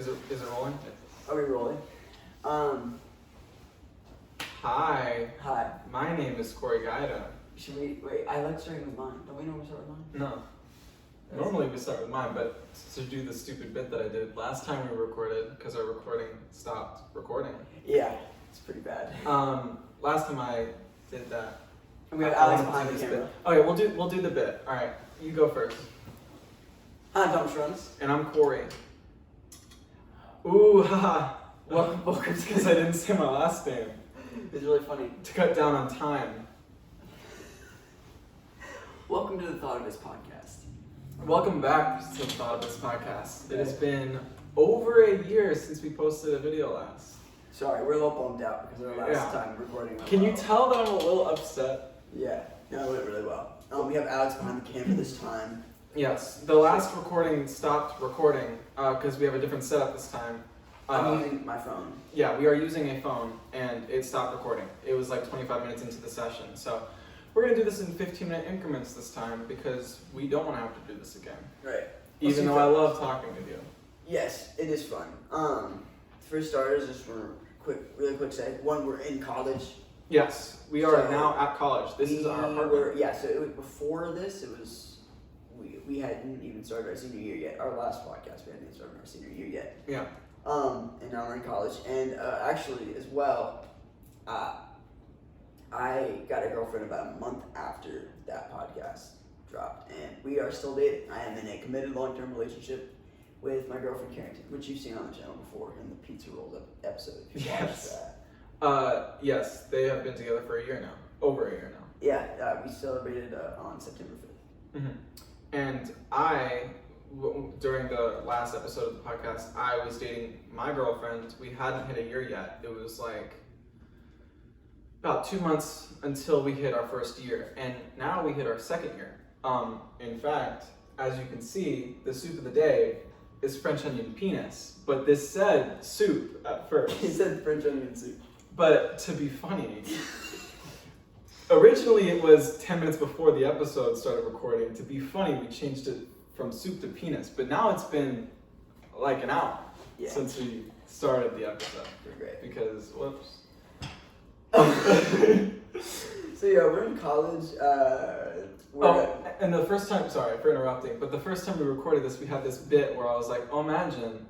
Is it rolling? Are we rolling? Hi. Hi. My name is Guida. Should we wait? I like starting with mine. Don't we normally start with mine? No. Normally we start with mine, but to do the stupid bit that I did last time we recorded, because our recording stopped recording. Yeah, it's pretty bad. Last time I did that. And we have Alex behind the camera. Okay, we'll do the bit. All right, you go first. Hi, I'm Cherones. And I'm Corey. Ooh, haha. Welcome, because I didn't say my last name. It's really funny. To cut down on time. Welcome to the Thought of This podcast. Welcome back to the Thought of This podcast. It has been over a year since we posted a video last. Sorry, we're a little bummed out because our last time recording went Can well. you tell that I'm a little upset? Yeah, no, it went really well. We have Alex behind the camera this time. Yes, the last recording stopped recording because we have a different setup this time. I'm using my phone. Yeah, we are using a phone and it stopped recording. It was like 25 minutes into the session. So we're going to do this in 15-minute increments this time because we don't want to have to do this again. Right. Even though I love talking with you. Yes, it is fun. For starters, just really quick say, one, we're in college. Yes, we are now at college. This is our apartment. So it was before this, we hadn't even started our senior year yet. Our last podcast, we hadn't even started our senior year yet. Yeah. And now we're in college. And actually, as well, I got a girlfriend about a month after that podcast dropped, and we are still dating. I am in a committed long-term relationship with my girlfriend Carrington, which you've seen on the channel before in the Pizza Rolls episode. If you watched that. Yes, they have been together for a year now. Over a year now. Yeah, we celebrated on September 5th. Mm-hmm. And during the last episode of the podcast, I was dating my girlfriend. We hadn't hit a year yet. It was like about 2 months until we hit our first year. And now we hit our second year. In fact, as you can see, the soup of the day is French onion penis. But this said soup at first. He said French onion soup. But to be funny, originally it was 10 minutes before the episode started recording. To be funny, we changed it from soup to penis. But now it's been like an hour since we started the episode. Great. Because, whoops. So yeah, we're in college. And the first time, sorry for interrupting, but the first time we recorded this, we had this bit where I was like, oh, imagine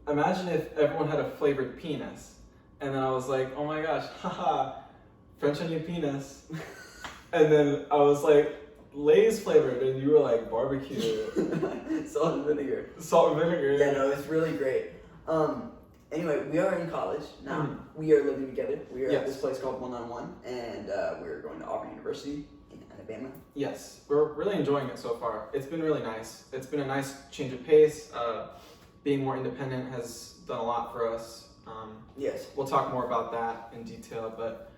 if everyone had a flavored penis. And then I was like, oh my gosh, haha, French onion penis. And then I was like, Lay's flavored, and you were like, barbecue. Salt and vinegar. Salt and vinegar. Yeah, no, it's really great. Anyway, we are in college now. Mm-hmm. We are living together. We are at this place called 1-on-1, and we're going to Auburn University in Alabama. Yes, we're really enjoying it so far. It's been really nice. It's been a nice change of pace. Being more independent has done a lot for us. Yes. We'll talk more about that in detail, but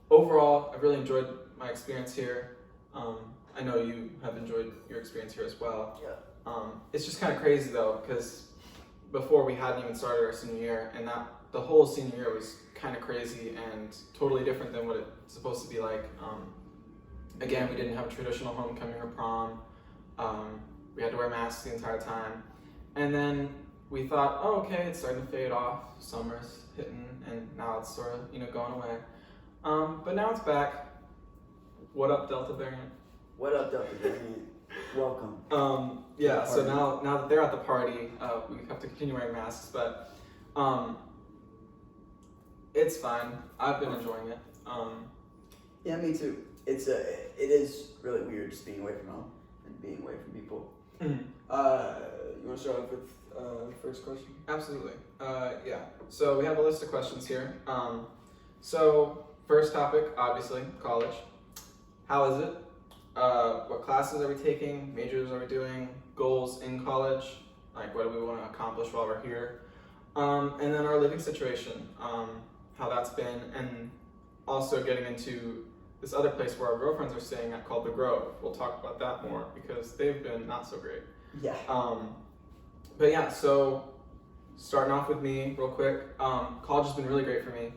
overall, I've really enjoyed my experience here. I know you have enjoyed your experience here as well. Yeah. It's just kind of crazy though, because before we hadn't even started our senior year, and the whole senior year was kind of crazy and totally different than what it's supposed to be like. Again, we didn't have a traditional homecoming or prom. We had to wear masks the entire time. And then we thought, oh, okay, it's starting to fade off. Summer's hitting, and now it's sort of, going away. But now it's back. What up, Delta variant? What up, Delta variant? Welcome. So now that they're at the party, we have to continue wearing masks, but it's fine. I've been enjoying it. Yeah, me too. It is really weird just being away from home and being away from people. Mm-hmm. You want to start off with the first question? Absolutely. Yeah. So we have a list of questions here. So first topic, obviously, college. How is it? What classes are we taking? Majors are we doing? Goals in college? Like, what do we want to accomplish while we're here? And then our living situation, how that's been, and also getting into this other place where our girlfriends are staying at called The Grove. We'll talk about that more because they've been not so great. Yeah. But yeah, so starting off with me real quick, college has been really great for me.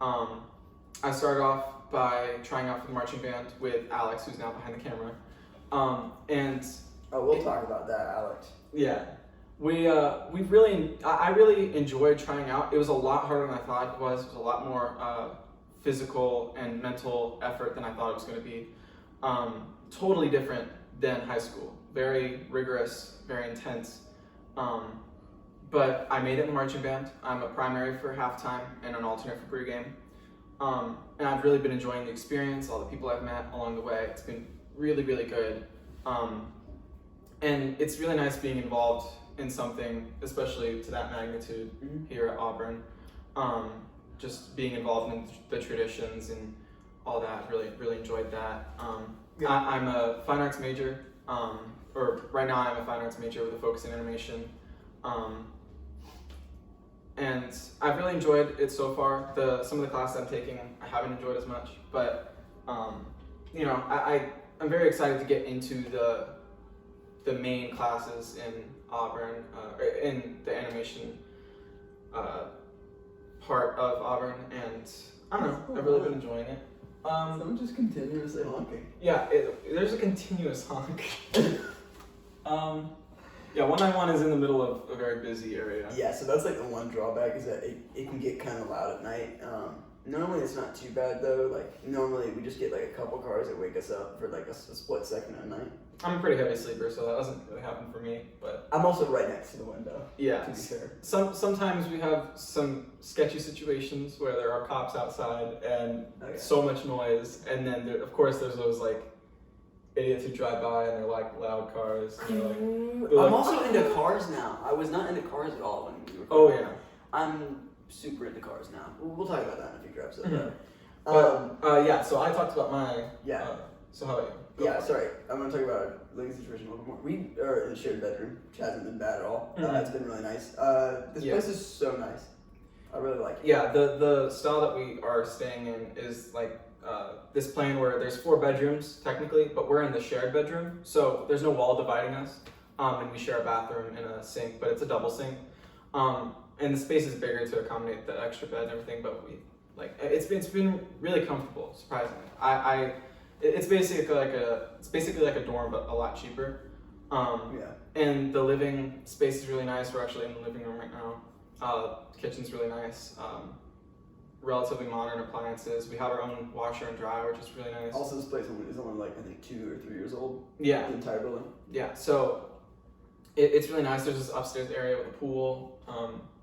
I started off by trying out for the marching band with Alex, who's now behind the camera. We'll talk about that, Alex. Yeah. I really enjoyed trying out. It was a lot harder than I thought it was. It was a lot more physical and mental effort than I thought it was going to be. Totally different than high school. Very rigorous, very intense. But I made it in the marching band. I'm a primary for halftime and an alternate for pregame. And I've really been enjoying the experience, all the people I've met along the way. It's been really, really good. And it's really nice being involved in something, especially to that magnitude here at Auburn. Just being involved in the traditions and all that, really enjoyed that. I'm a fine arts major, or right now I'm a fine arts major with a focus in animation. And I've really enjoyed it so far. Some of the classes I'm taking I haven't enjoyed as much, but you know, I'm very excited to get into the main classes in Auburn, in the animation part of Auburn, and I don't know, I've really been enjoying it. I'm just continuously honking. Yeah, there's a continuous honk. Yeah, 191 is in the middle of a very busy area. Yeah, so that's like the one drawback is that it can get kind of loud at night. Normally it's not too bad though. Like normally we just get like a couple cars that wake us up for like a split second at night. I'm a pretty heavy sleeper, so that doesn't really happen for me. But I'm also right next to the window. Yeah, to be fair. Sometimes we have some sketchy situations where there are cops outside and so much noise, and then of course there's those like idiots who drive by and they're like loud cars. And I'm also into cars now. I was not into cars at all when we were. Oh yeah. I'm super into cars now. We'll talk about that in a future episode. Yeah. So I talked about my. Yeah. So how about you? Sorry. I'm gonna talk about our living situation a little bit more. We are in a shared bedroom, which hasn't been bad at all. It's been really nice. This place is so nice. I really like it. Yeah. The style that we are staying in is like. This plan where there's 4 bedrooms technically, but we're in the shared bedroom, so there's no wall dividing us, and we share a bathroom and a sink, but it's a double sink, and the space is bigger to accommodate the extra bed and everything. But it's been really comfortable, surprisingly. It's basically like a dorm, but a lot cheaper. And the living space is really nice. We're actually in the living room right now. The kitchen's really nice. Relatively modern appliances. We have our own washer and dryer, which is really nice. Also, this place is only like I think 2 or 3 years old. Yeah. The entire building. Yeah. So it's really nice. There's this upstairs area with a pool,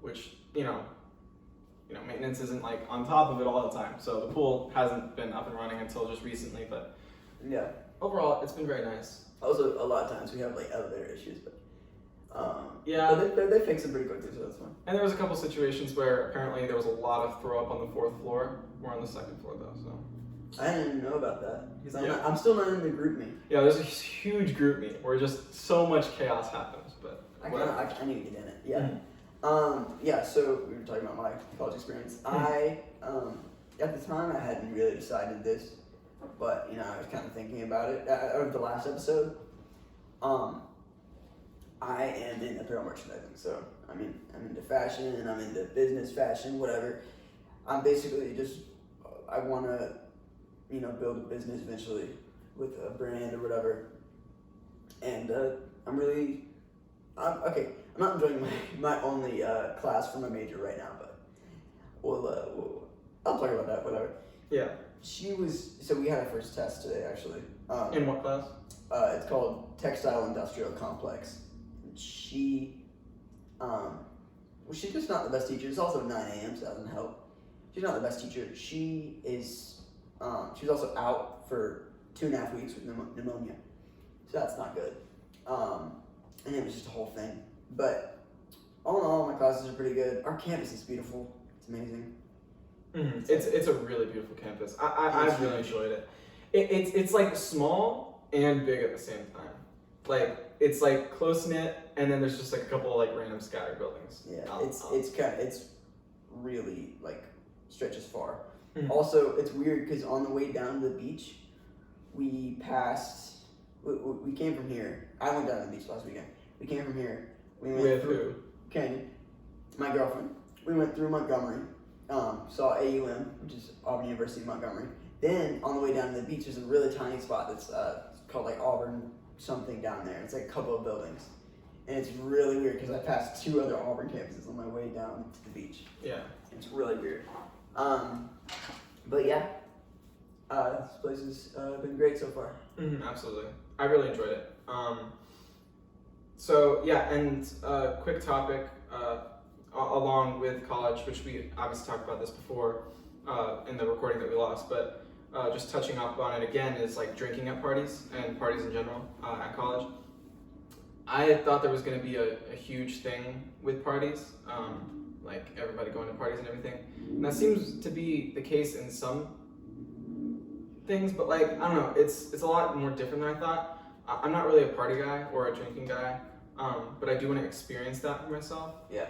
which you know, maintenance isn't like on top of it all the time. So the pool hasn't been up and running until just recently, but yeah. Overall, it's been very nice. Also, a lot of times we have like elevator issues, but. Yeah, but they fix it pretty quickly, so that's fine. And there was a couple situations where apparently there was a lot of throw up on the 4th floor. We're on the 2nd floor though, so. I didn't even know about that because I'm still not in the group me. Yeah, there's a huge group meet where just so much chaos happens, but. I need to get in it. Yeah. So we were talking about my college experience. I at the time I hadn't really decided this, but I was kind of thinking about it over the last episode. I am in apparel merchandising, so I'm into fashion and I'm into business fashion, whatever. I'm basically I want to, build a business eventually with a brand or whatever. And I'm not enjoying my only class for my major right now, but I'll talk about that, whatever. Yeah. So we had our first test today, actually. In what class? It's called Textile Industrial Complex. She's just not the best teacher. It's also 9 a.m., so that doesn't help. She's not the best teacher. She was also out for 2.5 weeks with pneumonia, so that's not good. And it was just a whole thing. But all in all, my classes are pretty good. Our campus is beautiful. It's amazing. Mm-hmm. It's a really beautiful campus. I've really enjoyed it. It's like small and big at the same time. Like it's like close knit, and then there's just like a couple of like random scattered buildings. Yeah, it's really like stretches far. Mm-hmm. Also, it's weird because on the way down to the beach, we passed. We came from here. I went down to the beach last weekend. We came from here. We went with through, who? Kenny, my girlfriend. We went through Montgomery. Saw AUM, which is Auburn University Montgomery. Then on the way down to the beach, there's a really tiny spot that's called like Auburn something down there. It's like a couple of buildings. and it's really weird because I passed 2 other Auburn campuses on my way down to the beach. Yeah. It's really weird. But yeah, this place has been great so far. Absolutely. I really enjoyed it. So yeah, and quick topic along with college, which we obviously talked about this before in the recording that we lost, but just touching up on it again is like drinking at parties and parties in general at college. I thought there was going to be a huge thing with parties, like everybody going to parties and everything, and that seems to be the case in some things, but like I don't know, it's a lot more different than I thought. I'm not really a party guy or a drinking guy, but I do want to experience that for myself. Yeah.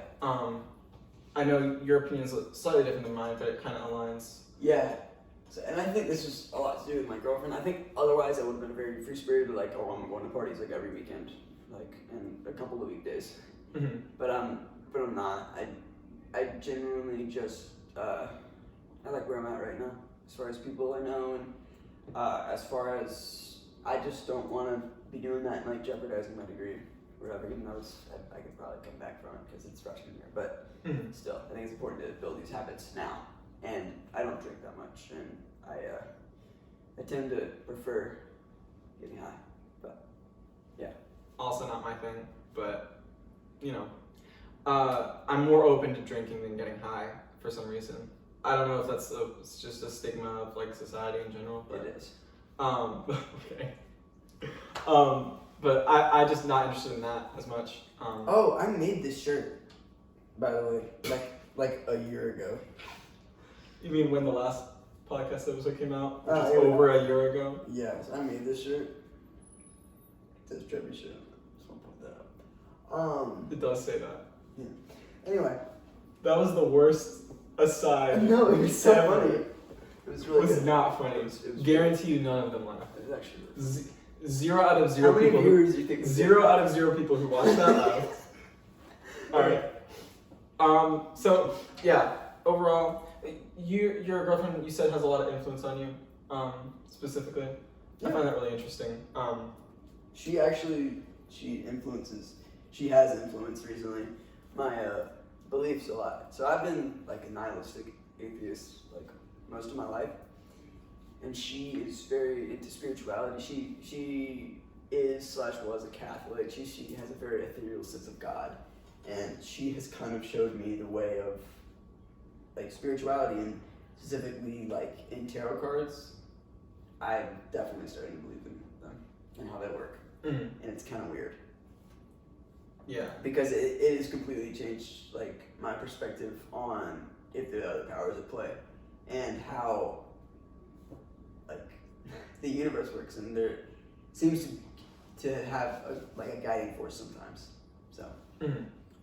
I know your opinion is slightly different than mine, but it kind of aligns. Yeah. So, and I think this is a lot to do with my girlfriend. I think otherwise I would have been very free spirited, like, oh, I'm going to parties like every weekend, like, and a couple of weekdays. Mm-hmm. But I'm not. I genuinely just I like where I'm at right now, as far as people I know, and as far as I just don't want to be doing that and like jeopardizing my degree, or whatever. Even though I could probably come back from it because it's freshman year, but still, I think it's important to build these habits now. And I don't drink that much, and I tend to prefer getting high, but yeah. Also not my thing, but you know, I'm more open to drinking than getting high for some reason. I don't know if it's just a stigma of like society in general, but It is. Okay. But I just not interested in that as much. Oh, I made this shirt, by the way, like a year ago. You mean when the last podcast episode came out, which is yeah. over a year ago? Yes, I made this shirt. It says Trevi Show. Just want to point that out. It does say that. Yeah. Anyway. That was the worst aside. No, it was so ever. funny. It was really It was good. not funny. It was Guarantee you none of them laughed. It was actually really 0 out of 0 How many people. viewers do you think? 0 out of 0 people who watched that laughed. Alright. So yeah, overall, your girlfriend, you said, has a lot of influence on you, specifically. Yeah. I find that really interesting. She has influenced recently my beliefs a lot. So I've been like a nihilistic atheist like most of my life, and she is very into spirituality. She is / was a Catholic. She has a very ethereal sense of God, and she has kind of showed me the way of like spirituality, and specifically like in tarot cards. I'm definitely starting to believe in them and how they work, and it's kind of weird. Yeah. Because it has completely changed like my perspective on if there are other powers at play and how like the universe works, and there seems to have a guiding force sometimes. So.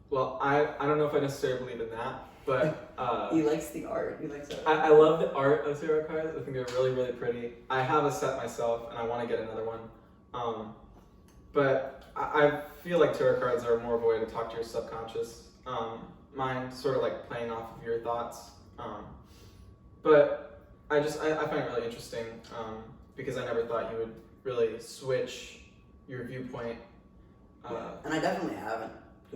Well, I don't know if I necessarily believe in that, but He likes the art. He likes that. I love the art of tarot cards. I think they're really, really pretty. I have a set myself, and I want to get another one. But I feel like tarot cards are more of a way to talk to your subconscious mind, sort of like playing off of your thoughts. But I find it really interesting because I never thought you would really switch your viewpoint. And I definitely haven't.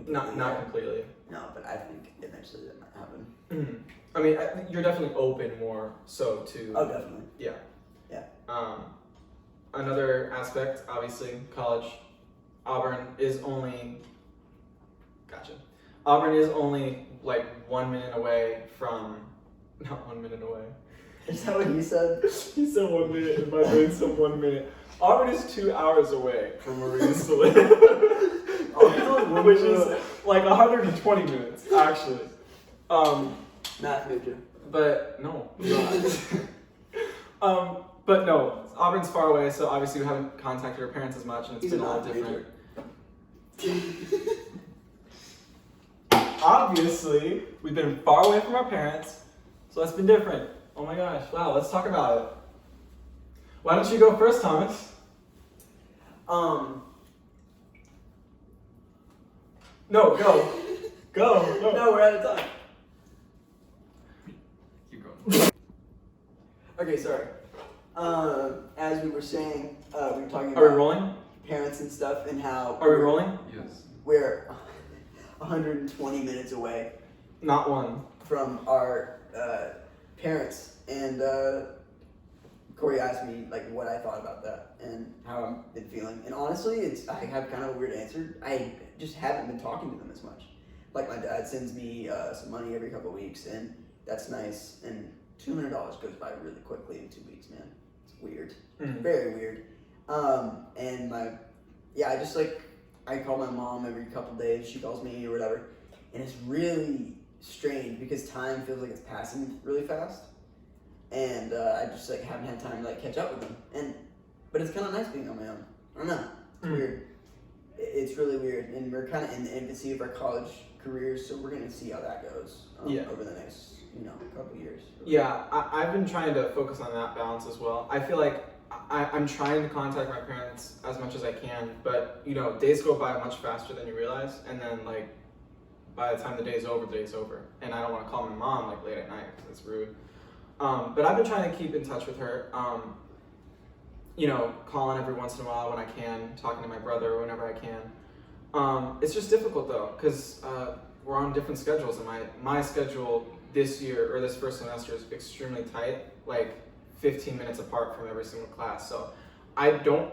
Not completely. No, but I think eventually that might happen. I mean, you're definitely open more so to. Oh, definitely. Yeah. Yeah. Another aspect, obviously, college. Auburn is only like 1 minute away from. Not 1 minute away. Is that what he said? He said 1 minute, and my brain said 1 minute. Auburn is 2 hours away from where we used to live. Which is like 120 minutes, actually. Math major. But no, but no, Auburn's far away, so obviously we haven't contacted our parents as much, and it's been a lot different. Obviously, we've been far away from our parents, so that's been different. Oh my gosh, wow, let's talk about it. Why don't you go first, Thomas? No, go. Go. No, we're out of time. Keep going. Okay, sorry. As we were saying, we were talking Are we about rolling? parents and stuff and how. Are we rolling? Yes. we're 120 minutes away Not one. from our parents, and Corey asked me like what I thought about that and how I've been feeling. And honestly, I have kind of a weird answer. I just haven't been talking to them as much. Like my dad sends me some money every couple of weeks, and that's nice. And $200 goes by really quickly in 2 weeks, man. It's weird, very weird. And I just like I call my mom every couple of days. She calls me or whatever, and it's really strange because time feels like it's passing really fast. And I just like haven't had time to like catch up with them, but it's kind of nice being on my own. I don't know, it's weird. It's really weird, and we're kind of in the infancy of our college careers, so we're gonna see how that goes over the next couple years. Yeah, I've been trying to focus on that balance as well. I feel like I'm trying to contact my parents as much as I can, but days go by much faster than you realize, and then like by the time the day's over, and I don't want to call my mom like late at night because it's rude. But I've been trying to keep in touch with her, calling every once in a while when I can, talking to my brother whenever I can. It's just difficult though, because we're on different schedules, and my schedule this year, or this first semester, is extremely tight, like 15 minutes apart from every single class. So I don't,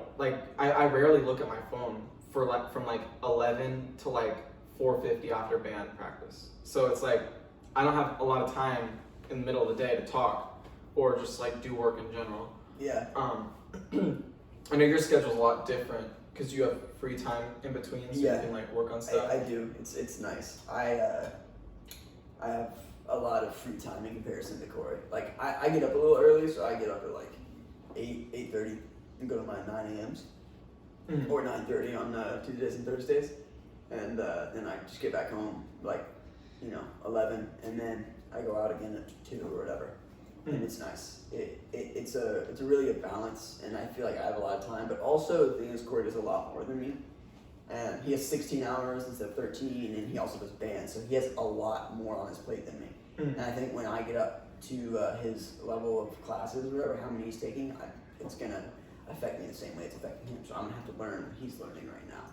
I rarely look at my phone from 11 to 4:50 after band practice. So it's like, I don't have a lot of time in the middle of the day to talk or just do work in general. Yeah. I know your schedule's a lot different because you have free time in between, so you can work on stuff. I do. It's nice. I have a lot of free time in comparison to Corey. Like I get up a little early, so I get up at 8:30 and go to my 9 a.m.s or 9:30 on Tuesdays and Thursdays, and then I just get back home 11, and then I go out again at 2 or whatever, and it's nice. It's a really good balance, and I feel like I have a lot of time. But also the thing is, Corey does a lot more than me, and he has 16 hours instead of 13, and he also does band, so he has a lot more on his plate than me. And I think when I get up to his level of classes or whatever, how many he's taking, it's gonna affect me the same way it's affecting him. So I'm gonna have to learn what he's learning right now.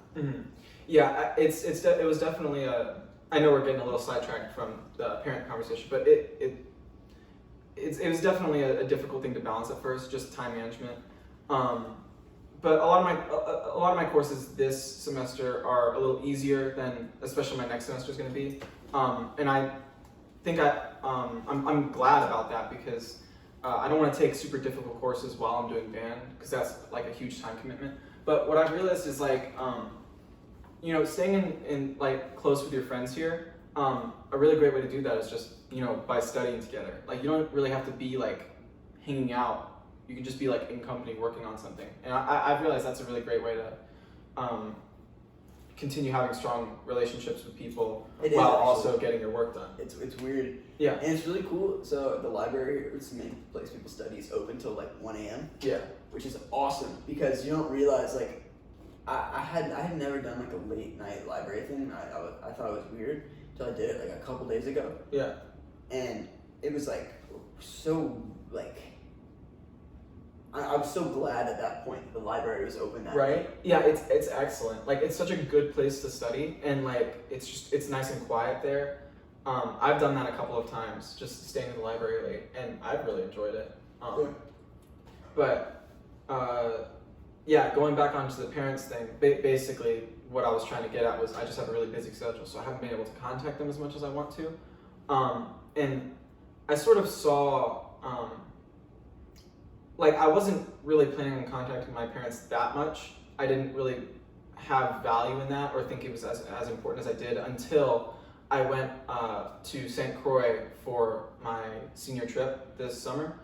Yeah, it was definitely a. I know we're getting a little sidetracked from the parent conversation, but it was definitely a difficult thing to balance at first, just time management. But a lot of my courses this semester are a little easier than, especially my next semester is going to be, and I think I'm glad about that because I don't want to take super difficult courses while I'm doing band because that's a huge time commitment. But what I've realized is staying in close with your friends here, a really great way to do that is just, by studying together. You don't really have to be hanging out. You can just be in company working on something. And I've realized that's a really great way to continue having strong relationships with people while also getting your work done. It's weird. Yeah. And it's really cool. So the library, it's the main place people study, is open till 1 a.m. Yeah. Which is awesome because you don't realize I had never done a late night library thing. I thought it was weird until I did it a couple days ago. Yeah. And it was so I was so glad at that point that the library was open that right night. Yeah, it's excellent. It's such a good place to study, and it's nice and quiet there. I've done that a couple of times, just staying in the library late, and I've really enjoyed it. But going back onto the parents thing, basically what I was trying to get at was I just have a really busy schedule, so I haven't been able to contact them as much as I want to. And I sort of saw, I wasn't really planning on contacting my parents that much. I didn't really have value in that or think it was as important as I did until I went to St. Croix for my senior trip this summer.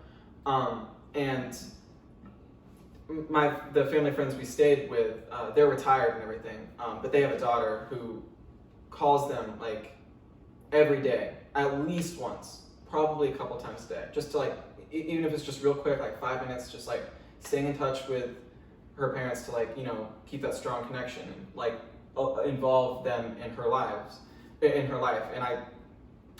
And the family friends we stayed with, they're retired and everything, but they have a daughter who calls them every day, at least once, probably a couple times a day, just to even if it's just real quick, 5 minutes, just staying in touch with her parents to keep that strong connection and involve them in her life. And I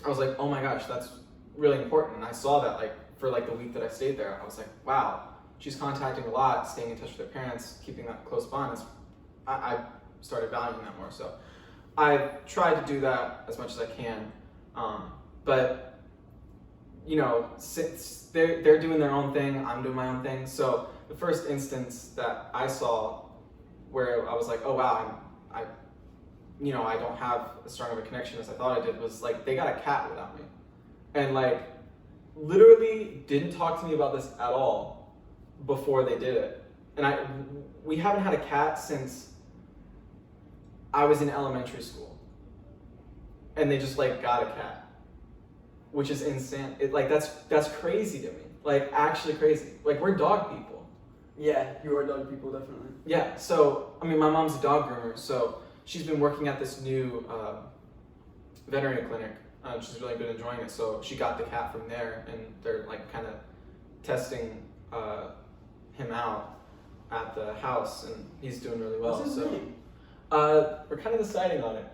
was like, oh my gosh, that's really important. And I saw that for the week that I stayed there, I was like, wow, she's contacting a lot, staying in touch with her parents, keeping that close bond. I started valuing that more. So I've tried to do that as much as I can, but you know, since they're doing their own thing, I'm doing my own thing. So the first instance that I saw where I was like, oh wow, I don't have as strong of a connection as I thought I did, was like they got a cat without me, and like literally didn't talk to me about this at all before they did it. And we haven't had a cat since I was in elementary school, and they just like got a cat, which is insane. That's crazy to me. Like actually crazy. Like we're dog people. Yeah, you are dog people, definitely. Yeah. So I mean, my mom's a dog groomer, so she's been working at this new veterinary clinic. She's really been enjoying it. So she got the cat from there, and they're like kind of testing him out at the house, and he's doing really well. What's his name? We're kind of deciding on it.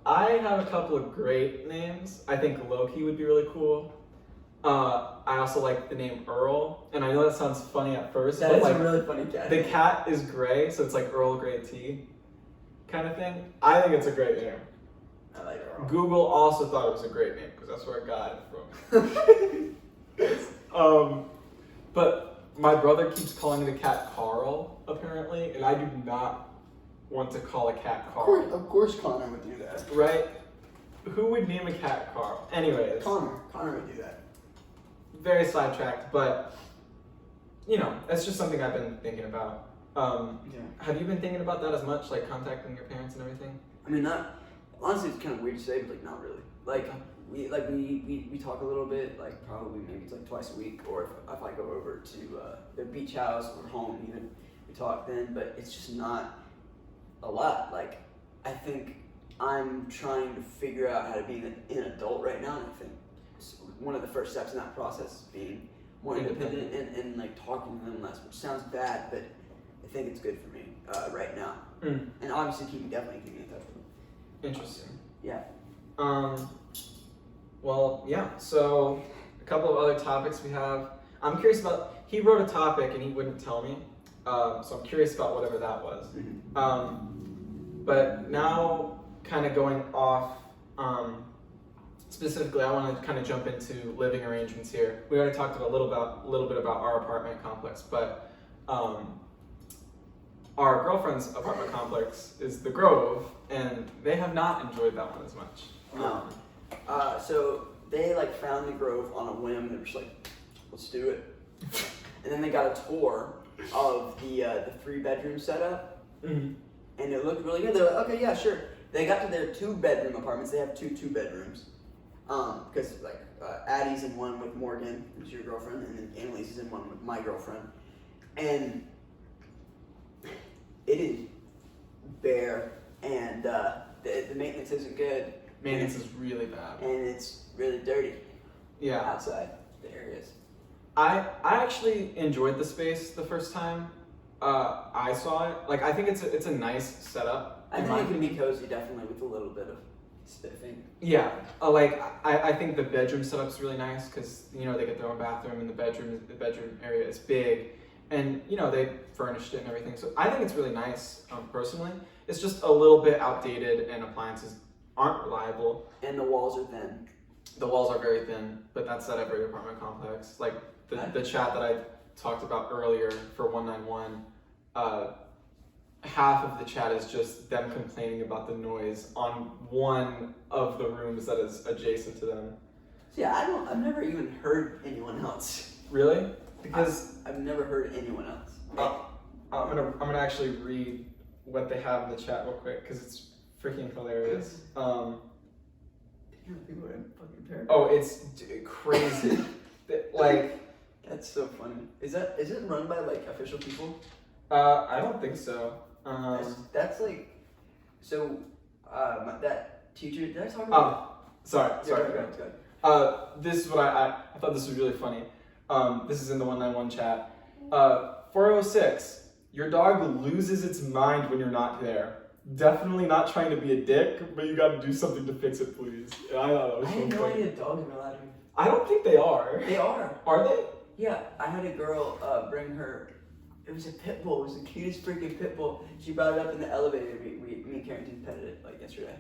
I have a couple of great names. I think Loki would be really cool. I also like the name Earl, and I know that sounds funny at first, That but is like a really funny cat. the cat is gray, so it's like Earl Grey tea kind of thing. I think it's a great name. I like Earl. Google also thought it was a great name because that's where I got it from. But my brother keeps calling the cat Carl, apparently, and I do not want to call a cat Carl. Of course Connor would do that. Right? Who would name a cat Carl? Anyways. Connor would do that. Very sidetracked, but, you know, that's just something I've been thinking about. Have you been thinking about that as much, like contacting your parents and everything? I mean, honestly, it's kind of weird to say, but like not really. Like we talk a little bit, like probably maybe it's like twice a week, or if I go over to the beach house or home, even we talk then. But it's just not a lot. Like I think I'm trying to figure out how to be an adult right now, and I think one of the first steps in that process is being more independent and like talking to them less, which sounds bad, but I think it's good for me right now. And obviously definitely keeping in touch with them. Interesting. Yeah. Well, yeah, so a couple of other topics we have. I'm curious about, he wrote a topic and he wouldn't tell me, so I'm curious about whatever that was. But now, kind of going off, specifically, I want to kind of jump into living arrangements here. We already talked a little bit about our apartment complex, but our girlfriend's apartment complex is the Grove, and they have not enjoyed that one as much. No. So they like found the Grove on a whim. They were just like, let's do it. And then they got a tour of the 3-bedroom setup, and it looked really good. They were like, okay, yeah, sure. They got to their 2-bedroom apartments. They have 2 bedrooms. Because like Addie's in one with Morgan, who's your girlfriend, and then Annalise is in one with my girlfriend. And it is bare, and the maintenance isn't good. Maintenance is really bad. And it's really dirty. Yeah. Outside the areas. I actually enjoyed the space the first time I saw it. Like, I think it's a nice setup. I think it can be cozy, definitely, with a little bit of spiffing. Yeah. I think the bedroom setup's really nice because, you know, they get their own bathroom, and the bedroom area is big. And, you know, they furnished it and everything. So I think it's really nice, personally. It's just a little bit outdated, and appliances aren't reliable. And the walls are thin. The walls are very thin, but that's at every apartment complex. Like the chat that I talked about earlier for 191, half of the chat is just them complaining about the noise on one of the rooms that is adjacent to them. Yeah, I've never even heard anyone else. Really? Because I've never heard anyone else. I'm gonna actually read what they have in the chat real quick because it's freaking hilarious. Damn, people are fucking terrible. Oh, it's crazy. Like, that's so funny. Is it run by like official people? I don't think so. That's like, so that teacher. Did I talk about? Sorry. Go ahead. This is what I thought this was really funny. This is in the 191 chat. 406. Your dog loses its mind when you're not there. Definitely not trying to be a dick, but you got to do something to fix it, please. And I thought that was I so had no funny. idea dogs are allowed to. I don't think they are. They are. Are they? Yeah, I had a girl bring her It was a pit bull. It was the cutest freaking pit bull. She brought it up in the elevator. Me and Carrington petted it like yesterday,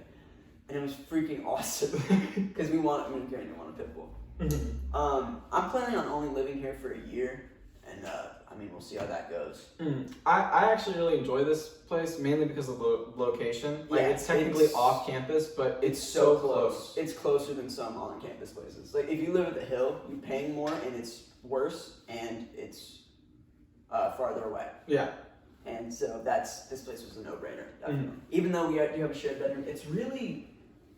and it was freaking awesome. Because me and Carrington want a pit bull. I'm planning on only living here for a year, and I mean we'll see how that goes. I actually really enjoy this place mainly because of the location. Like it's technically off campus, but it's so close. It's closer than some on-campus places. Like if you live at the Hill, you're paying more, and it's worse, and it's farther away. Yeah. And so this place was a no-brainer. Definitely. Even though we do have a shared bedroom, it's really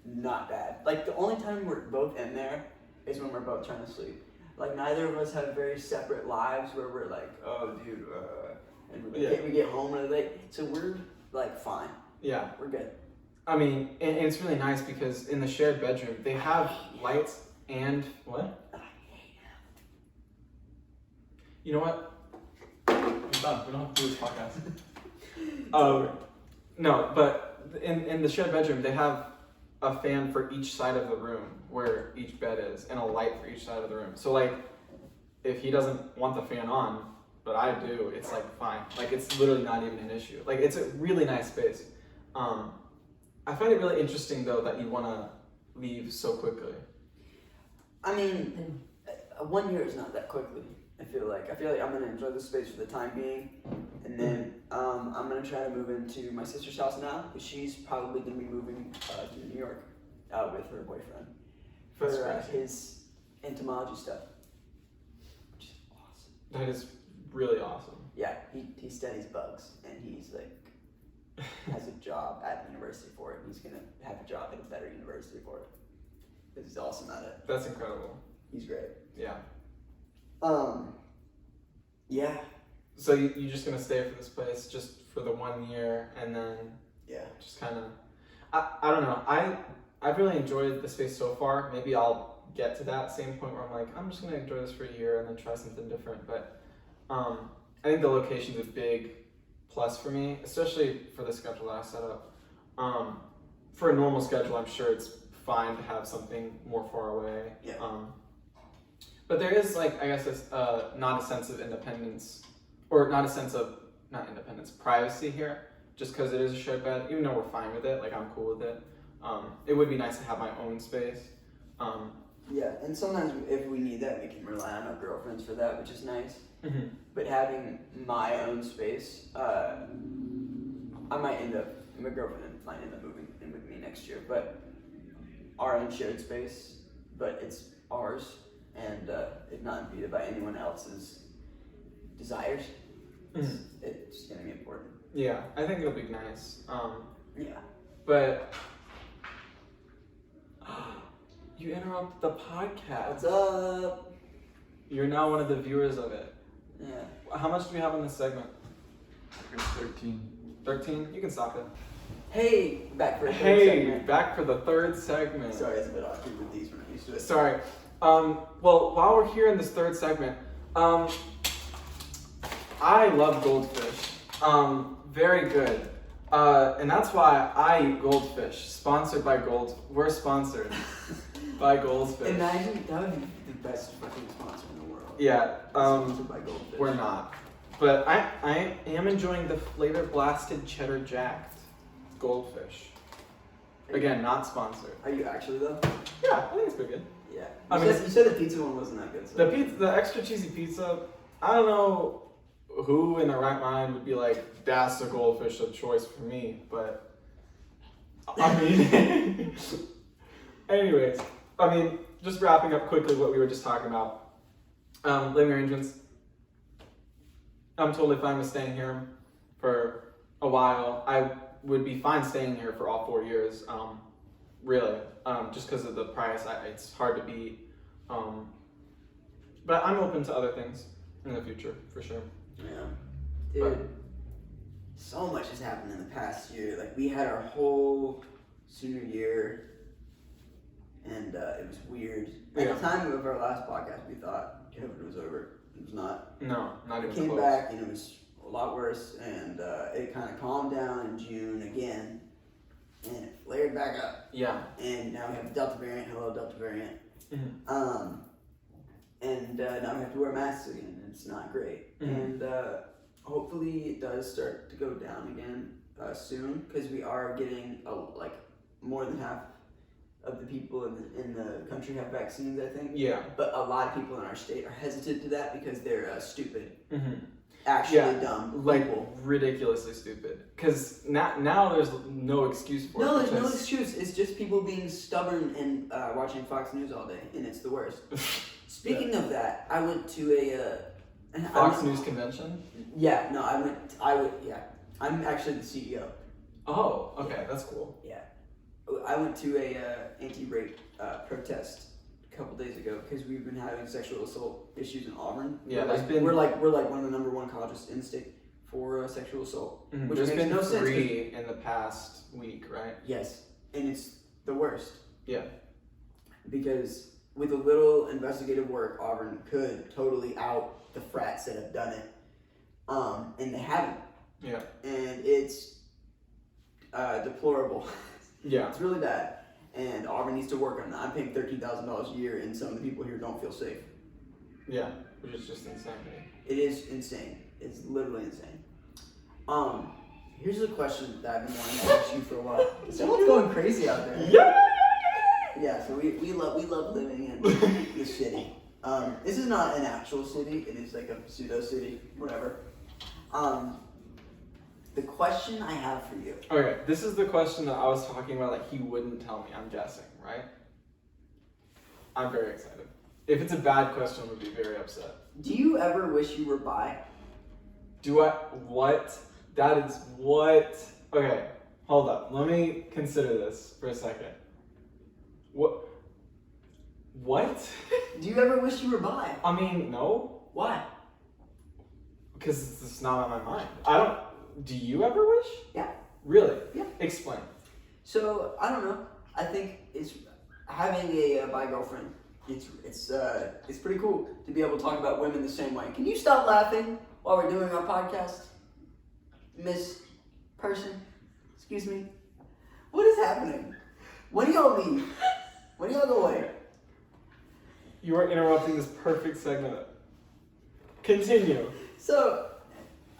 not bad. Like the only time we're both in there is when we're both trying to sleep. Like neither of us have very separate lives where we're like, oh dude, and we get home really late. So we're like fine. Yeah. We're good. I mean, and it's really nice because in the shared bedroom they have lights and what? I hate him. You know what? I'm done. We don't have to do this podcast. No, but in the shared bedroom they have a fan for each side of the room where each bed is, and a light for each side of the room. So like, if he doesn't want the fan on, but I do, it's like fine. Like it's literally not even an issue. Like it's a really nice space. I find it really interesting though that you want to leave so quickly. I mean, 1 year is not that quickly. I feel like I'm gonna enjoy this space for the time being, and then I'm gonna try to move into my sister's house now, because she's probably gonna be moving to New York with her boyfriend for his entomology stuff, which is awesome. That is really awesome. Yeah, he studies bugs, and he's like has a job at the university for it. He's gonna have a job at a better university for it, because he's awesome at it. That's incredible. He's great. Yeah. Yeah. So you're just gonna stay for this place just for the 1 year, and then just kind of, I don't know. I've really enjoyed the space so far. Maybe I'll get to that same point where I'm like, I'm just gonna enjoy this for a year and then try something different. But I think the location's a big plus for me, especially for the schedule that I set up. For a normal schedule, I'm sure it's fine to have something more far away. Yeah. But there is, like, I guess, not a sense of independence, or not independence, privacy here, just because it is a shared bed, even though we're fine with it, like, I'm cool with it. It would be nice to have my own space. Yeah, and sometimes if we need that, we can rely on our girlfriends for that, which is nice. Mm-hmm. But having my own space, my girlfriend might end up moving in with me next year, but our own shared space, but it's ours. And it's not impeded by anyone else's desires. It's going to be important. Yeah, I think it'll be nice. Yeah. But you interrupt the podcast. What's up? You're now one of the viewers of it. Yeah. How much do we have in this segment? 13. 13? You can stop it. Hey, back for a third segment. Back for the third segment. Sorry, it's a bit awkward with these. We're not used to it. Sorry. Well, while we're here in this third segment, I love goldfish. Very good. And that's why I eat goldfish. Sponsored by We're sponsored by Goldfish. Imagine, that would be the best fucking sponsor in the world. Yeah. Sponsored by Goldfish. We're not. But I am enjoying the flavor blasted cheddar jacked goldfish. Again, not sponsored. Are you actually though? Yeah, I think it's pretty good. Yeah. You said the pizza one wasn't that good. So. The extra cheesy pizza, I don't know who in their right mind would be like, that's a goldfish of choice for me, but I mean, anyways, I mean, just wrapping up quickly what we were just talking about. Living arrangements. I'm totally fine with staying here for a while. I would be fine staying here for all 4 years, really, just because of the price. It's hard to beat. But I'm open to other things in the future, for sure. Yeah. Dude, so much has happened in the past year. Like, we had our whole senior year, and it was weird. At the time of our last podcast, we thought COVID was over. It was not. No, not even close. It came back, and it was a lot worse, and it kind of calmed down in June again, and it flared back up. Yeah. And now we have Delta variant. Hello, Delta variant. Mm-hmm. And now we have to wear masks again. It's not great. Mm-hmm. And hopefully it does start to go down again soon, because we are getting more than half of the people in the country have vaccines, I think. Yeah. But a lot of people in our state are hesitant to that because they're stupid. Mm-hmm. Actually dumb. Like people. ridiculously stupid. Because now there's no excuse for it. No, there's no excuse. It's just people being stubborn and watching Fox News all day, and it's the worst. Speaking of that, I went to Fox News convention? Yeah, no, I'm actually the CEO. Oh, okay, that's cool. Yeah. I went to a anti-rape protest a couple days ago because we've been having sexual assault issues in Auburn. Yeah, we're like one of the number one colleges in the state for sexual assault. Mm-hmm. Which There's makes been no sense. 3 in the past week, right? Yes, and it's the worst. Yeah. Because with a little investigative work, Auburn could totally out the frats that have done it, and they haven't. Yeah. And it's deplorable. Yeah. It's really bad, and Auburn needs to work on that. I'm paying $13,000 a year, and some of the people here don't feel safe. Yeah, which is just insane. It is insane. It's literally insane. Here's a question that I've been wanting to ask you for a while. Someone's going crazy out there. Yeah. Yeah. So we love living in the city. This is not an actual city. It is like a pseudo city, whatever. The question I have for you. Okay, this is the question that I was talking about that he wouldn't tell me, I'm guessing, right? I'm very excited. If it's a bad question, I would be very upset. Do you ever wish you were bi? Do I? What? That is what? Okay, hold up. Let me consider this for a second. What? What? Do you ever wish you were bi? I mean, no. Why? Because it's not on my mind. I don't. Do you ever wish? Yeah. Really? Yeah. Explain. So I don't know. I think it's having a bi girlfriend. It's pretty cool to be able to talk about women the same way. Can you stop laughing while we're doing our podcast, Miss Person? Excuse me. What is happening? When do y'all leave? When do y'all go away? You are interrupting this perfect segment. Continue. So,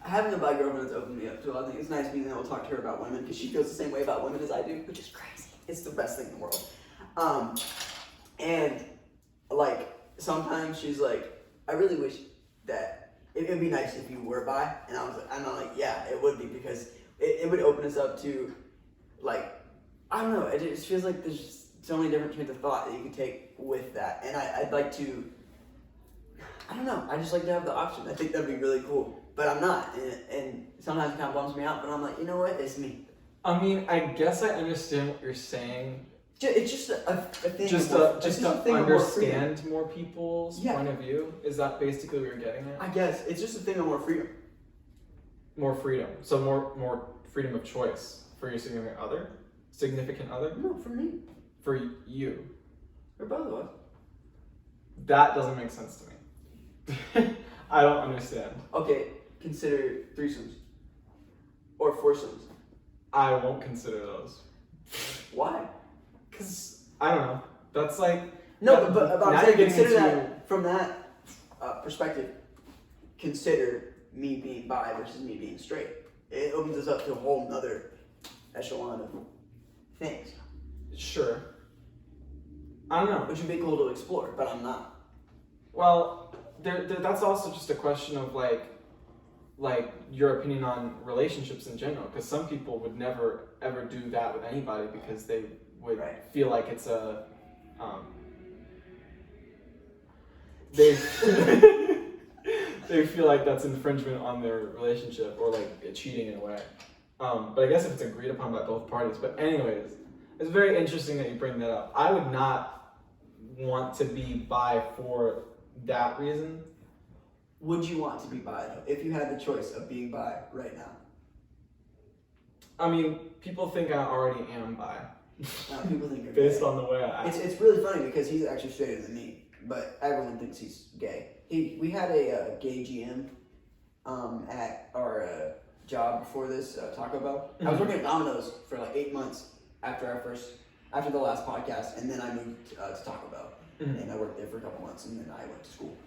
having a bi girlfriend has opened me up to a lot of things. It's nice being able to talk to her about women because she feels the same way about women as I do, which is crazy. It's the best thing in the world. And like sometimes she's like, I really wish that it'd be nice if you were bi, and I'm like, yeah, it would be because it would open us up to like, I don't know. It just feels like there's just so many different trains of thought that you can take with that, and I'd like to. I don't know. I just like to have the option. I think that'd be really cool. But I'm not. And sometimes it kind of bums me out. But I'm like, you know what? It's me. I mean, I guess I understand what you're saying. It's just a thing. Just to understand more people's point of view. Is that basically what you're getting at? I guess. It's just a thing of more freedom. More freedom. So more freedom of choice for your significant other? Significant other? No, for me. For you. For both of us. That doesn't make sense to me. I don't understand. Okay, consider threesomes. Or foursomes. I won't consider those. Why? Because, I don't know. That's like... No, but I'm saying consider into... that from that perspective. Consider me being bi versus me being straight. It opens us up to a whole nother echelon of things. Sure. I don't know. Which would be cool to explore, but I'm not. Well... that's also just a question of like your opinion on relationships in general, because some people would never ever do that with anybody because they would feel like it's a they they feel like that's infringement on their relationship or like cheating in a way. But I guess if it's agreed upon by both parties. But anyways, it's very interesting that you bring that up. I would not want to be bi for that reason. Would you want to be bi though, if you had the choice of being bi right now? I mean, people think I already am bi. People think you're based gay. on the way I act. It's really funny because he's actually straighter than me, but everyone thinks he's gay. We had a gay GM at our job before this, Taco Bell. I was working at Domino's for like 8 months after the last podcast, and then I moved to Taco Bell. And I worked there for a couple months, and then I went to school.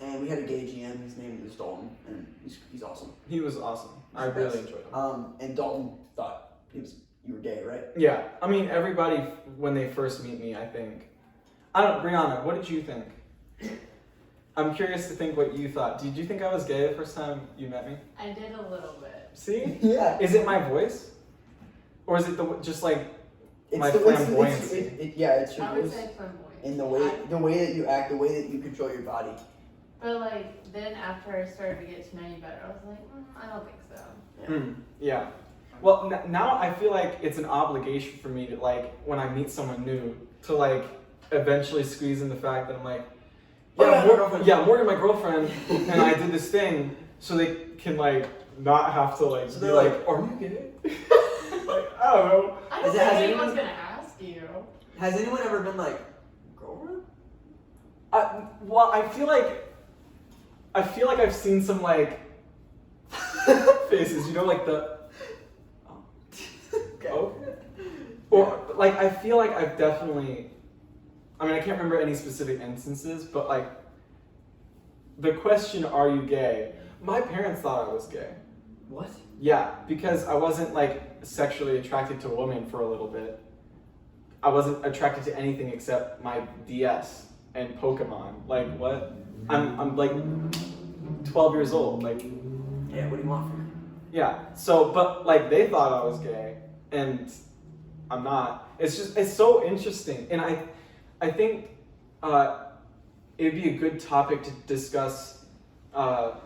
And we had a gay GM. His name was Dalton, and he's awesome. He was awesome. I He's the really best. enjoyed him. And Dalton thought you were gay, right? Yeah, I mean, everybody when they first meet me, I think. Brianna, what did you think? I'm curious to think what you thought. Did you think I was gay the first time you met me? I did a little bit. See? Yeah. Is it my voice, or is it just like my It's flamboyancy? it's your I would voice. say flamboyant. And the way that you act, the way that you control your body. But like then after I started to get to know you better, I was like, I don't think so. Yeah. Well, now I feel like it's an obligation for me to like when I meet someone new to like eventually squeeze in the fact that I'm like, Morgan, my girlfriend, and I did this thing, so they can like not have to like be like, are you gay? Like, I don't know. I don't Has think anyone- anyone's gonna ask you. Has anyone ever been like, girlfriend? Well, I feel like I've seen some like faces, you know, like the okay. Or like I feel like I've definitely. I mean, I can't remember any specific instances, but like the question, "Are you gay?" My parents thought I was gay. What? Yeah, because I wasn't like sexually attracted to women for a little bit. I wasn't attracted to anything except my DS and Pokemon. Like what? I'm like 12 years old. Like Yeah, what do you want from me? yeah. So, but like they thought I was gay, and I'm not. It's so interesting, and I think it'd be a good topic to discuss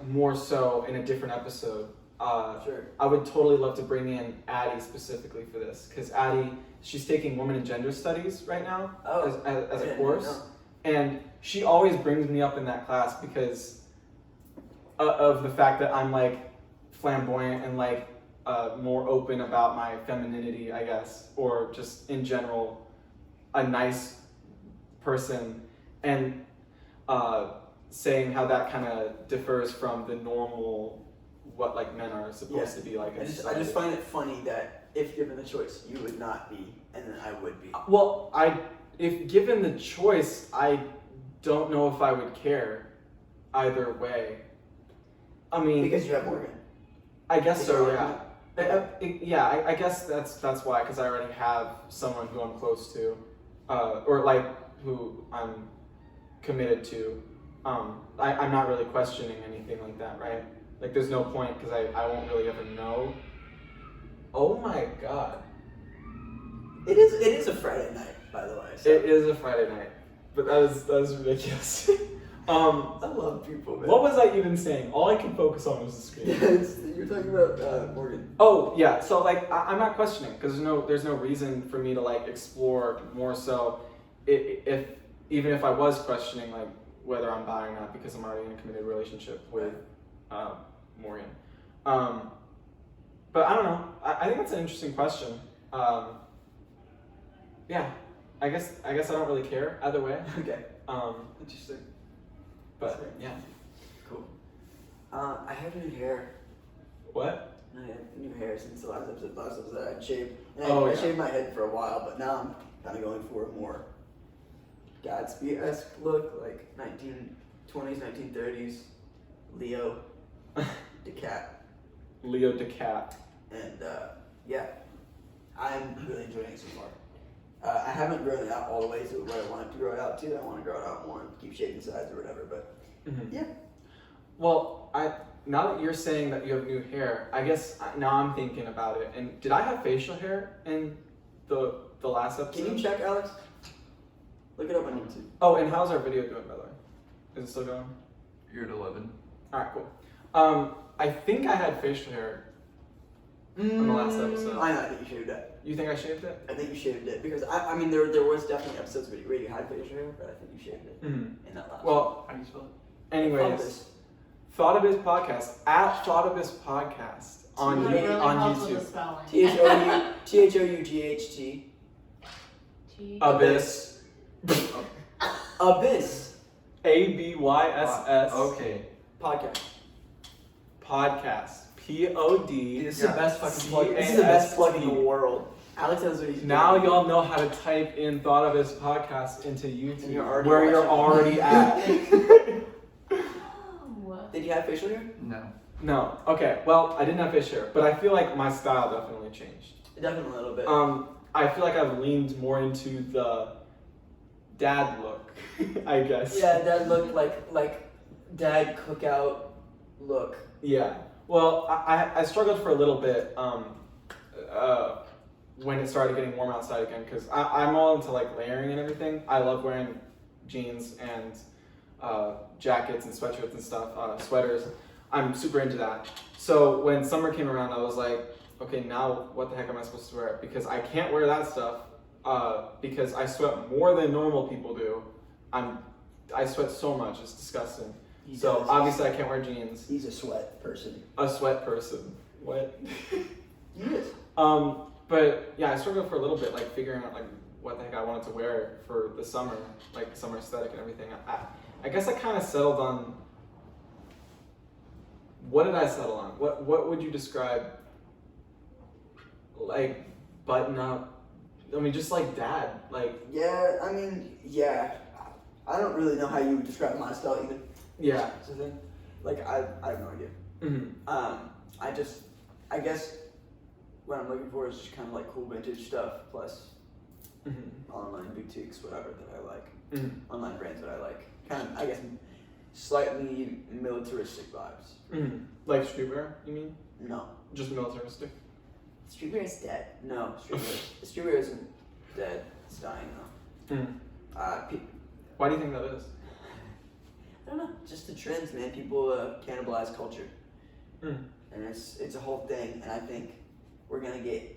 more so in a different episode. Sure. I would totally love to bring in Addie specifically for this, because Addie, she's taking women and gender studies right now as a course, and she always brings me up in that class because of the fact that I'm like flamboyant and like more open about my femininity, I guess, or just in general a nice person, and saying how that kind of differs from the normal what like men are supposed to be like. I just find it funny that if given the choice, you would not be, and then I would be. Well, if given the choice, I don't know if I would care either way. I mean, Because you have Morgan. I guess Is so. there Yeah. I guess that's why, because I already have someone who I'm close to, or like who I'm committed to. I'm not really questioning anything like that, right? Like, there's no point because I won't really ever know. Oh my god. It is a Friday night, by the way. So. It is a Friday night, but that was ridiculous. I love people, man. What was I even saying? All I could focus on was the screen. You're talking about Morgan. Oh yeah, so like I'm not questioning because there's no reason for me to like explore more so. If even if I was questioning like whether I'm bi or not because I'm already in a committed relationship with Morgan. But I don't know. I think that's an interesting question. Yeah, I guess I don't really care either way. Okay. Interesting. But yeah. Cool. I have new hair. What? I have new hair since the last episode. I shaved. And Oh, I shaved my head for a while, but now I'm kind of going for a more Gatsby-esque look, like 1920s, 1930s, Leo DeCat. Leo DeCat. And yeah, I'm really enjoying it so far. I haven't grown it out all the way to where I want it to grow it out to. I want to grow it out more and keep shaving sides or whatever, but yeah. Well, now that you're saying that you have new hair, I guess now I'm thinking about it. And did I have facial hair in the last episode? Can you check, Alex? Look it up on YouTube. Oh, and how's our video doing, by the way? Is it still going? You're at 11. Alright, cool. I think I had facial hair on the last episode. I know, I think you shaved it. You think I shaved it? I think you shaved it because I mean there was definitely episodes where you had facial hair, but I think you shaved it in that last. Well, How do you spell it? anyways, Thoughtabyss Podcast at Thoughtabyss Podcast on That really helps with the YouTube. spelling. THOUGHT. Abyss. Abyss ABYSS. Okay. podcast. Podcast. POD. This is the best fucking plug. This is the best plug in the world. Alex knows what he's doing. Now y'all know how to type in Thoughtabyss Podcast into YouTube, And you're already where you're watching. already at. you have facial hair? No. No. Okay. Well, I didn't have fish hair, but I feel like my style definitely changed. Definitely a little bit. I feel like I've leaned more into the dad look, I guess. Yeah, dad looked like dad cookout look. Yeah. Well, I struggled for a little bit when it started getting warm outside again, because I'm all into like layering and everything. I love wearing jeans and jackets and sweatshirts and stuff, sweaters. I'm super into that. So when summer came around, I was like, okay, now what the heck am I supposed to wear? Because I can't wear that stuff because I sweat more than normal people do. I sweat so much, it's disgusting. He So does. obviously I can't wear jeans. He's a sweat person. A sweat person. What? He is. But yeah, I struggled for a little bit, like figuring out like what the heck I wanted to wear for the summer, like summer aesthetic and everything. I guess I kind of settled on. What did I settle on? What would you describe? Like button up. I mean, just like dad. Like Yeah, I mean, yeah. I don't really know how you would describe my style either. yeah. That's the thing. Like I have no idea. Mm-hmm. I guess what I'm looking for is just kind of like cool vintage stuff plus Mm-hmm. online boutiques, whatever that I like. Mm-hmm. Online brands that I like. Kind of, I guess, slightly militaristic vibes. Mm-hmm. Like streetwear, you mean? No. Just militaristic? Streetwear is dead. No, streetwear isn't dead. It's dying though. Mm-hmm. Why do you think that is? I don't know. Just the trends, man. People cannibalize culture, Mm. and it's a whole thing. And I think we're gonna get.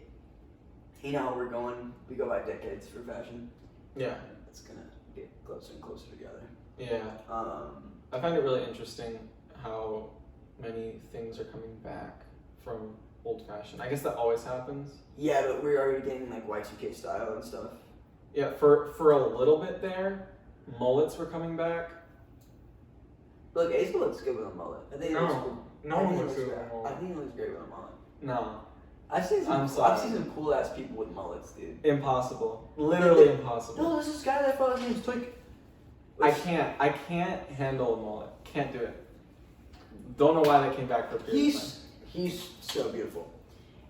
You know how we're going. We go by decades for fashion. Yeah. It's gonna get closer and closer together. Yeah. I find it really interesting how many things are coming back from old fashioned. I guess that always happens. Yeah, but we're already getting like Y2K style and stuff. Yeah, for a little bit there, mullets were coming back. Look, Ace looks good with a mullet. I think it looks cool. No I one think it looks good with a great. mullet. I think it looks great with a mullet. No, I've seen I'm some sorry. cool ass people with mullets, dude. impossible. Literally impossible. No, there's this guy that I thought his name was Twink. I can't handle a mullet. Can't do it. Don't know why that came back for a period of time. He's so beautiful.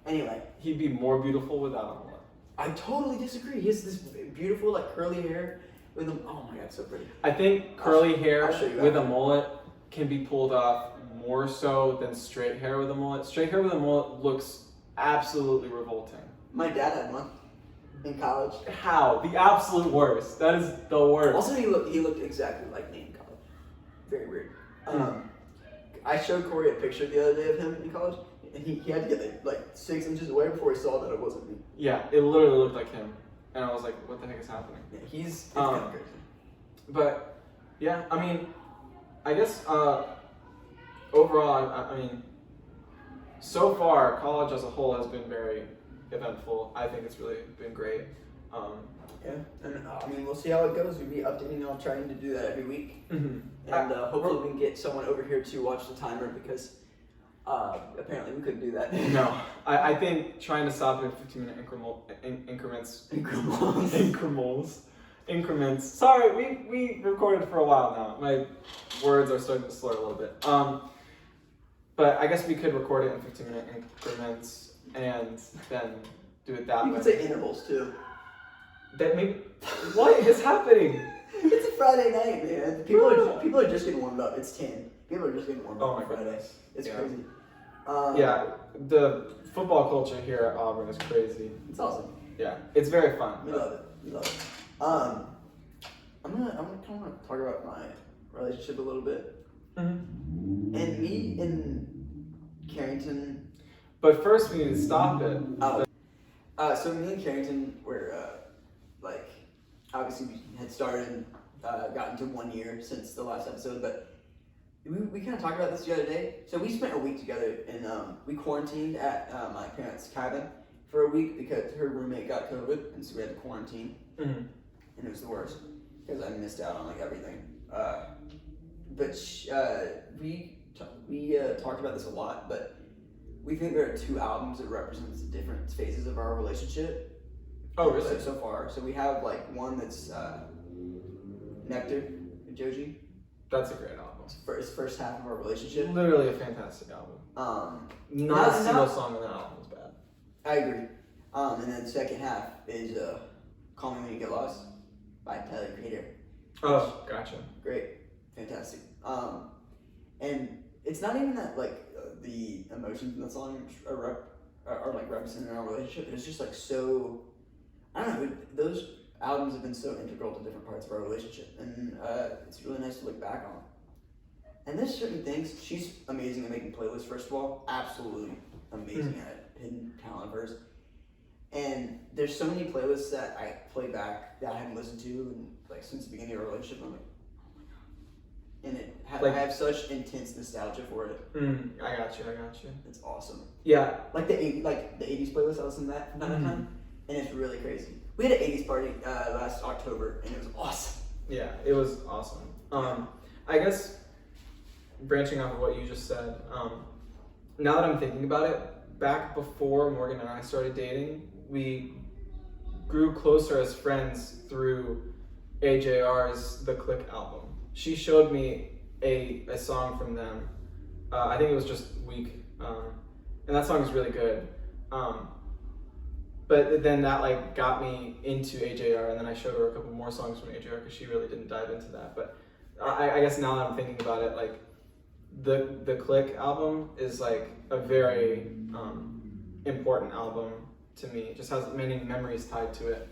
Anyway, He'd be more beautiful without a mullet. I totally disagree. He has this beautiful like curly hair with him. Oh my god, so pretty. I think curly hair I'll show you with a after. mullet can be pulled off more so than straight hair with a mullet. Straight hair with a mullet looks absolutely revolting. My dad had one in college. How? The absolute worst. That is the worst. Also, he looked exactly like me in college. Very weird. I showed Corey a picture the other day of him in college, and he had to get like 6 inches away before he saw that it wasn't me. Yeah, it literally looked like him. And I was like, what the heck is happening? Yeah, it's kind of crazy. But, yeah, I mean, I guess overall, I mean, so far, college as a whole has been very eventful. I think it's really been great. Yeah, and I mean, we'll see how it goes. We'll be updating on trying to do that every week. Mhm. And hopefully we can get someone over here to watch the timer because apparently we couldn't do that. No, I think trying to stop it in 15-minute increments. Sorry, we recorded for a while now. My words are starting to slur a little bit. But I guess we could record it in 15-minute increments and then do it that You way. can say intervals too. That maybe. What is happening? It's a Friday night, man. People are just getting warmed up. It's 10. People are just getting warmed up Oh my on Friday. goodness. It's Yeah. crazy. Yeah, the football culture here at Auburn is crazy. It's awesome. Yeah, it's very fun. We love it. We love it. I'm gonna kind of talk about my relationship a little bit. Mhm. And me and Carrington. But first, we need to stop it. So me and Carrington were like, obviously we had started, got into 1 year since the last episode, but we kind of talked about this the other day. So we spent a week together, and we quarantined at my parents' cabin for a week because her roommate got COVID, and so we had to quarantine, Mhm. and it was the worst because I missed out on like everything. But we talked about this a lot, but we think there are 2 albums that represents the different phases of our relationship. Oh, really? So far, so we have like one that's Nectar, Joji, That's a great album. It's first half of our relationship. Literally a fantastic album. Not a single song on that album is bad. I agree. And then the second half is Call Me When You Get Lost by Tyler, Creator. Oh, gotcha. Great. Fantastic. And it's not even that like the emotions in the song are like represented in our relationship. It's just like so, I don't know, those albums have been so integral to different parts of our relationship, and it's really nice to look back on. And there's certain things, she's amazing at making playlists, first of all, absolutely amazing at it, hidden talent of hers. And there's so many playlists that I play back that I haven't listened to and, like, since the beginning of our relationship. I'm like, oh my God. I have such intense nostalgia for it. I got you. It's awesome. Yeah. Like the 80s playlist, I listened to that from time to time, and it's really crazy. We had an 80s party last October, and it was awesome. Yeah, it was awesome. I guess branching off of what you just said, now that I'm thinking about it, back before Morgan and I started dating, we grew closer as friends through AJR's The Click album. She showed me a song from them. I think it was just Weak, and that song is really good. But then that like got me into AJR, and then I showed her a couple more songs from AJR because she really didn't dive into that. But I guess now that I'm thinking about it, like the Click album is like a very important album to me. It just has many memories tied to it,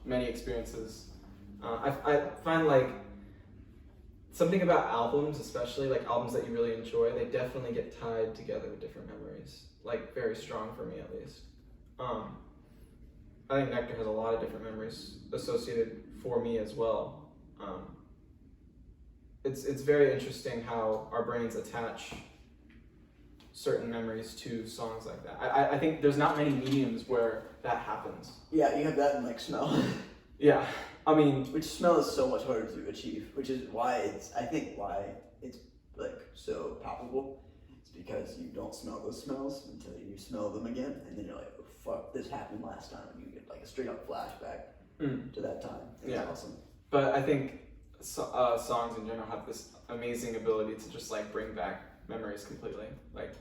many experiences. I find like something about albums, especially like albums that you really enjoy, they definitely get tied together with different memories, like very strong for me at least. I think Nectar has a lot of different memories associated for me as well. It's very interesting how our brains attach certain memories to songs like that. I think there's not many mediums where that happens. Yeah, you have that in like smell. Yeah, I mean, which smell is so much harder to achieve, which is why it's like so palpable. It's because you don't smell those smells until you smell them again, and then you're like, oh, fuck, this happened last time, and you get like a straight up flashback to that time. It's awesome. But I think songs in general have this amazing ability to just like bring back memories completely. Like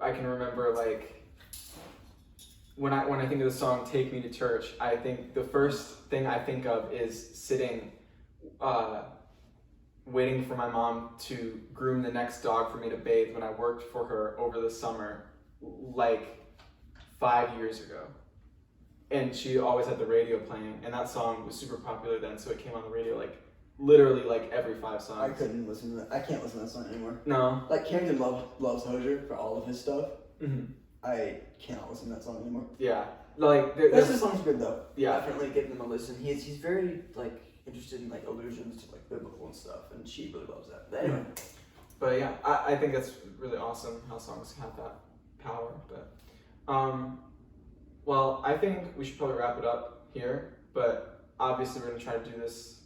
I can remember like when I think of the song "Take Me to Church," I think the first thing I think of is sitting, waiting for my mom to groom the next dog for me to bathe when I worked for her over the summer, like 5 years ago. And she always had the radio playing, and that song was super popular then, so it came on the radio like literally like every 5 songs. I couldn't listen to that. I can't listen to that song anymore. No. Like Carrington loves Hozier for all of his stuff. Mm-hmm. I cannot listen to that song anymore. Yeah. Like this song's good though. Yeah. Definitely give them a listen. He's very like interested in like allusions to like biblical and stuff, and she really loves that. But anyway. But yeah, I think it's really awesome how songs have that power. But well, I think we should probably wrap it up here. But obviously, we're gonna try to do this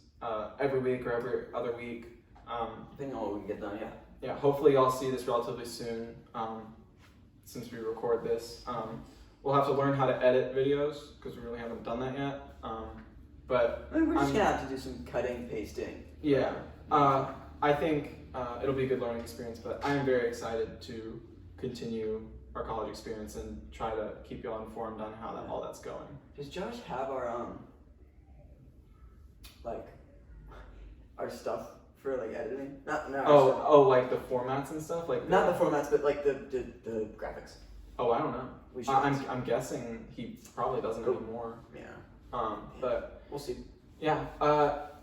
every week or every other week. Depending on what we can get done, yeah. Yeah. Hopefully, y'all see this relatively soon. Since we record this, we'll have to learn how to edit videos because we really haven't done that yet. But I mean, we're just gonna have to do some cutting, pasting. Yeah. I think it'll be a good learning experience. But I am very excited to continue our college experience and try to keep y'all informed on how all that's going. Does Josh have our like our stuff for like editing? Like the formats and stuff, like not the formats, but like the graphics. Oh, I don't know. We should. I'm guessing he probably doesn't anymore. Yeah. But we'll see. Yeah.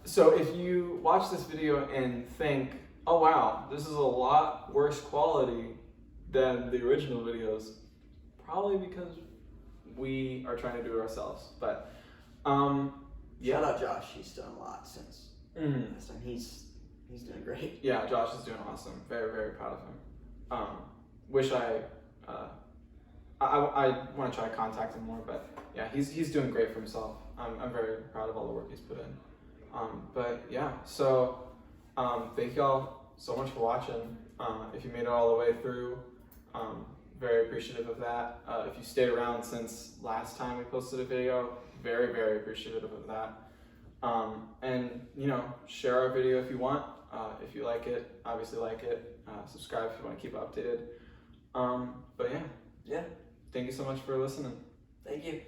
So if you watch this video and think, oh wow, this is a lot worse quality than the original videos, probably because we are trying to do it ourselves. But yeah. Shout out Josh. He's done a lot since last time. He's doing great. Yeah, Josh is doing awesome. Very, very proud of him. Wish I want to try to contact him more, but yeah, he's doing great for himself. I'm very proud of all the work he's put in. But yeah, so thank y'all so much for watching. If you made it all the way through, very appreciative of that. If you stayed around since last time we posted a video, very, very appreciative of that. And share our video if you want. If you like it, obviously like it. Subscribe if you want to keep updated. But yeah. Yeah. Thank you so much for listening. Thank you.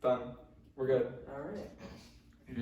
Done. We're good. All right.